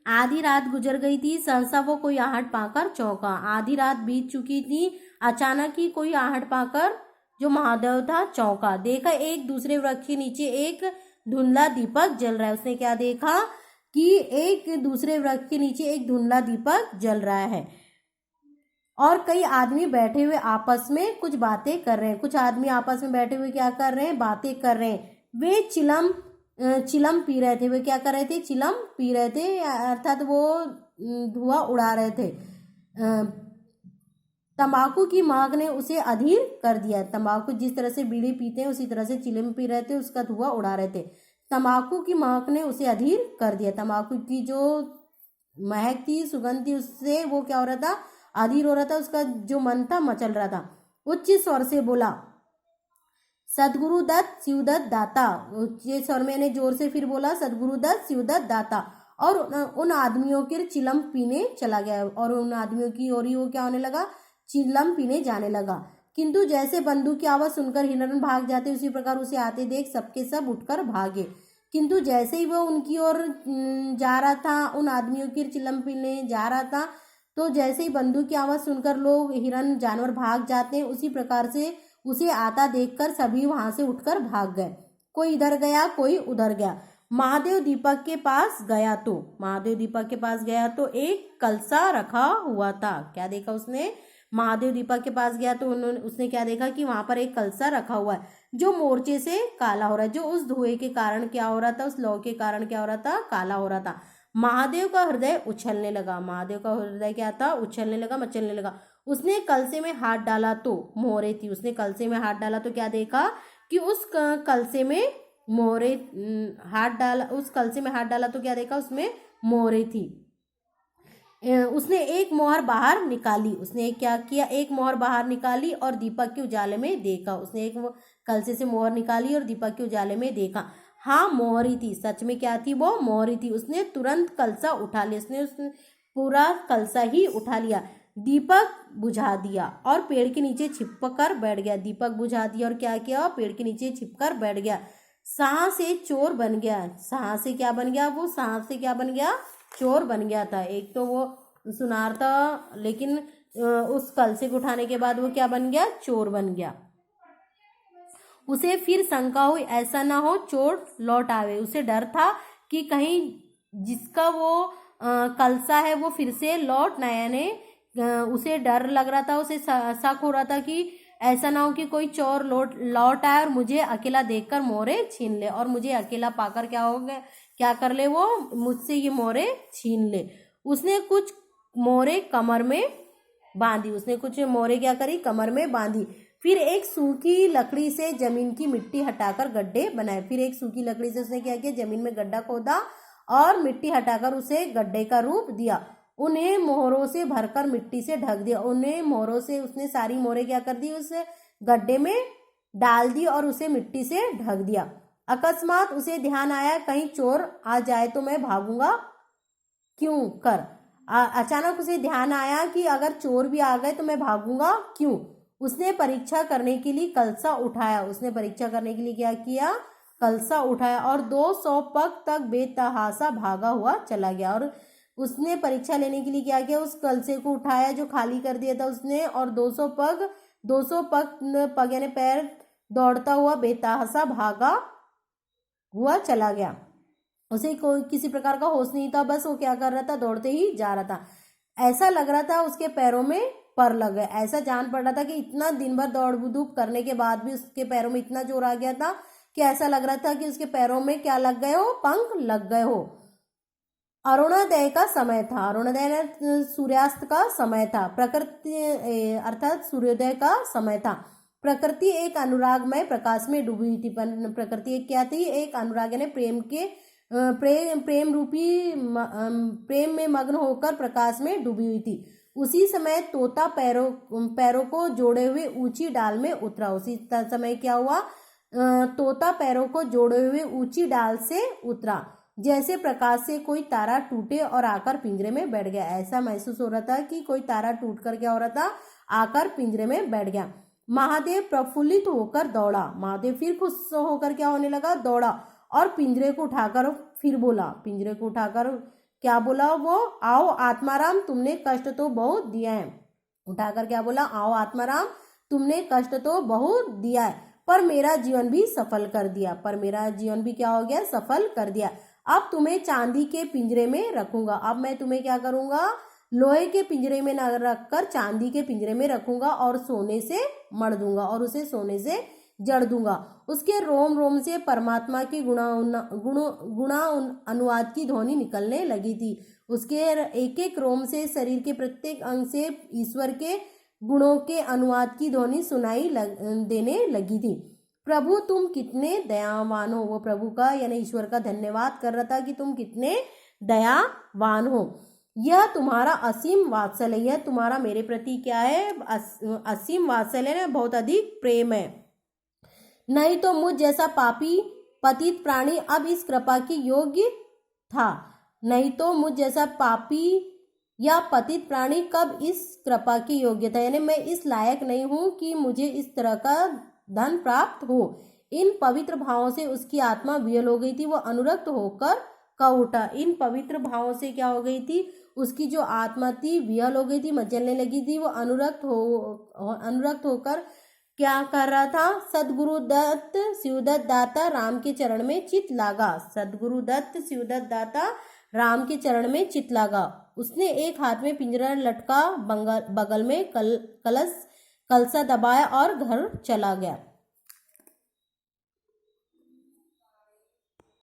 आधी रात गुजर गई थी, सहसा वो कोई आहट पाकर चौंका। आधी रात बीत चुकी थी, अचानक ही कोई आहट पाकर जो महादेव था चौंका। देखा एक दूसरे वृक्ष के नीचे एक धुंधला दीपक जल रहा है। उसने क्या देखा कि एक दूसरे वृक्ष के नीचे एक धुंधला दीपक जल रहा है और कई आदमी बैठे हुए आपस में कुछ बातें कर रहे हैं। कुछ आदमी आपस में बैठे हुए क्या कर रहे हैं, बातें कर रहे हैं। वे चिलम पी रहे थे। वे क्या कर रहे थे, चिलम पी रहे थे, अर्थात वो धुआं उड़ा रहे थे। तंबाकू की महक ने उसे अधीर कर दिया। तंबाकू जिस तरह से बीड़ी पीते हैं उसी तरह से चिलम पी रहे थे, उसका धुआं उड़ा रहे थे। तंबाकू की महक ने उसे अधीर कर दिया। तंबाकू की जो महक थी, सुगंध थी, उससे वो क्या हो रहा था, अधीर हो रहा था। उसका जो मन था मचल रहा था। उच्च स्वर से बोला, सदगुरु दत्त शिवदत्त दाता। उच्च स्वर में ने जोर से फिर बोला, सदगुरु दत्त शिवदत्त दाता। और उन आदमियों के चिलम पीने चला गया और उन आदमियों की ओर ही वो क्या होने लगा, चिलम पीने जाने लगा। किंतु जैसे बंदूक की आवाज सुनकर हिरण भाग जाते उसी प्रकार उसे आते देख सबके सब उठकर भागे। किंतु जैसे ही वो उनकी ओर जा रहा था, उन आदमियों की चिलम पीने जा रहा था, तो जैसे ही बंदूक की आवाज सुनकर लोग हिरन जानवर भाग जाते हैं, उसी प्रकार से उसे आता देखकर सभी वहां से उठकर भाग गए। कोई इधर गया, कोई उधर गया। महादेव दीपक के पास गया तो एक कलसा रखा हुआ था। क्या देखा उसने, महादेव दीपक के पास गया तो उसने क्या देखा कि वहां पर एक कलसा रखा हुआ है जो मोर्चे से काला हो रहा है, जो उस धुएं के कारण क्या हो रहा था, उस लौ के कारण क्या हो रहा था, काला हो रहा था। महादेव का हृदय उछलने लगा। महादेव का हृदय क्या था, उछलने लगा, मचलने लगा। उसने कलसे में हाथ डाला तो मोहरे थी। उसने कलसे में हाथ डाला तो क्या देखा कि उस कलसे में मोहरे उस कलसे में हाथ डाला तो क्या देखा, उसमें मोहरे थी। उसने एक मोहर बाहर निकाली। उसने क्या किया, एक मोहर बाहर निकाली और दीपक के उजाले में देखा। उसने एक कलसे से मोहर निकाली और दीपक के उजाले में देखा। हाँ, मोहरी थी। सच में क्या थी, वो मोहरी थी। उसने तुरंत कलसा उठा लिया। उसने पूरा कलसा ही उठा लिया, दीपक बुझा दिया और पेड़ के नीचे छिप कर बैठ गया। दीपक बुझा दिया और क्या किया, पेड़ के नीचे छिप कर बैठ गया। सांस से चोर बन गया। सांस से क्या बन गया, वो सांस से क्या बन गया, चोर बन गया था। एक तो वो सुनार था, लेकिन उस कलसे को उठाने के बाद वो क्या बन गया, चोर बन गया। उसे फिर शंका हुई, ऐसा ना हो चोर लौट आवे। उसे डर था कि कहीं जिसका वो कलसा है वो फिर से लौट ना आने। उसे डर लग रहा था, उसे शक हो रहा था कि ऐसा ना हो कि कोई चोर लौट आए और मुझे अकेला देखकर मोहरे छीन ले, और मुझे अकेला पाकर क्या हो गया, क्या कर ले, वो मुझसे ये मोहरे छीन ले। उसने कुछ मोहरे कमर में बांधी। उसने कुछ मोहरे क्या करी, कमर में बांधी। फिर एक सूखी लकड़ी से जमीन की मिट्टी हटाकर गड्ढे बनाए। फिर एक सूखी लकड़ी से उसने क्या किया, जमीन में गड्ढा खोदा और मिट्टी हटाकर उसे गड्ढे का रूप दिया। उन्हें मोहरों से भरकर मिट्टी से ढक दिया। उन्हें मोहरों से उसने सारी मोहरें क्या कर दी, उस गड्ढे में डाल दी और उसे मिट्टी से ढक दिया। अकस्मात उसे ध्यान आया, कहीं चोर आ जाए तो मैं भागूंगा क्यों कर। अचानक उसे ध्यान आया कि अगर चोर भी आ गए तो मैं भागूंगा क्यों। उसने परीक्षा करने के लिए कलसा उठाया। उसने परीक्षा करने के लिए क्या किया, कलसा उठाया और 200 पग तक बेतहाशा भागा हुआ चला गया। और उसने परीक्षा लेने के लिए क्या किया, उस कलसे को उठाया जो खाली कर दिया था उसने, और 200 पग यानी पैर दौड़ता हुआ बेतहाशा भागा हुआ चला गया। उसे कोई किसी प्रकार का होश नहीं था, बस वो क्या कर रहा था, दौड़ते ही जा रहा था। ऐसा लग रहा था उसके पैरों में पर लग गए। ऐसा जान पड़ रहा था कि इतना दिन भर दौड़ धूप करने के बाद भी उसके पैरों में इतना जोर आ गया था कि ऐसा लग रहा था कि उसके पैरों में क्या लग गए हो, पंख लग गए हो। अरुणोदय का समय था। अरुणोदय सूर्यास्त का समय था। प्रकृति अर्थात सूर्योदय का समय था। प्रकृति एक अनुरागमय प्रकाश में डूबी हुई थी। प्रकृति एक क्या थी, एक अनुराग यानी प्रेम रूपी प्रेम में मग्न होकर प्रकाश में डूबी हुई थी। उसी समय तोता पैरों को जोड़े हुए ऊंची डाल में उतरा। उसी समय क्या हुआ, तोता पैरों को जोड़े हुए ऊंची डाल से उतरा। जैसे प्रकाश से कोई तारा टूटे और आकर पिंजरे में बैठ गया। ऐसा महसूस हो रहा था कि कोई तारा टूटकर क्या हो रहा था, आकर पिंजरे में बैठ गया। महादेव प्रफुल्लित होकर दौड़ा। महादेव फिर खुश होकर क्या होने लगा, दौड़ा और पिंजरे को उठाकर फिर बोला। पिंजरे को उठाकर क्या बोला वो, आओ आत्माराम तुमने कष्ट तो बहुत दिया है। उठाकर क्या बोला, आओ आत्माराम तुमने कष्ट तो बहुत दिया है, पर मेरा जीवन भी सफल कर दिया, पर मेरा जीवन भी क्या हो गया, सफल कर दिया। अब तुम्हें चांदी के पिंजरे में रखूंगा, अब मैं तुम्हें क्या करूंगा, लोहे के पिंजरे में न रखकर चांदी के पिंजरे में रखूंगा और सोने से मढ़ दूंगा और उसे सोने से जड़ दूंगा। उसके रोम रोम से परमात्मा की गुणा अनुवाद की ध्वनि निकलने लगी थी। उसके एक एक रोम से, शरीर के प्रत्येक अंग से ईश्वर के गुणों के अनुवाद की ध्वनि सुनाई देने लगी थी। प्रभु तुम कितने दयावान हो, वो प्रभु का यानी ईश्वर का धन्यवाद कर रहा था कि तुम कितने दयावान हो। यह तुम्हारा असीम वात्सल्य, यह तुम्हारा मेरे प्रति क्या है, असीम वात्सल्य है, बहुत अधिक प्रेम है। नहीं तो मुझ जैसा पापी पतित प्राणी अब इस कृपा की योग्य था, नहीं तो मुझ जैसा पापी या पतित प्राणी कब इस कृपा की योग्य था, यानी मैं इस लायक नहीं हूं कि मुझे इस तरह का धन प्राप्त हो। इन पवित्र भावों से उसकी आत्मा वियल हो गई थी, वो अनुरक्त होकर कह उठा। इन पवित्र भावों से क्या हो गई थी, उसकी जो आत्मा थी वियल हो गई थी, मचलने लगी थी। वो अनुरक्त होकर क्या कर रहा था, सदगुरु दत्त शिवदत्त दाता राम के चरण में चित लागा, सदगुरु दत्त शिवदत्त दाता राम के चरण में चित लागा। उसने एक हाथ में पिंजरा लटका, बगल में कलसा दबाया और घर चला गया।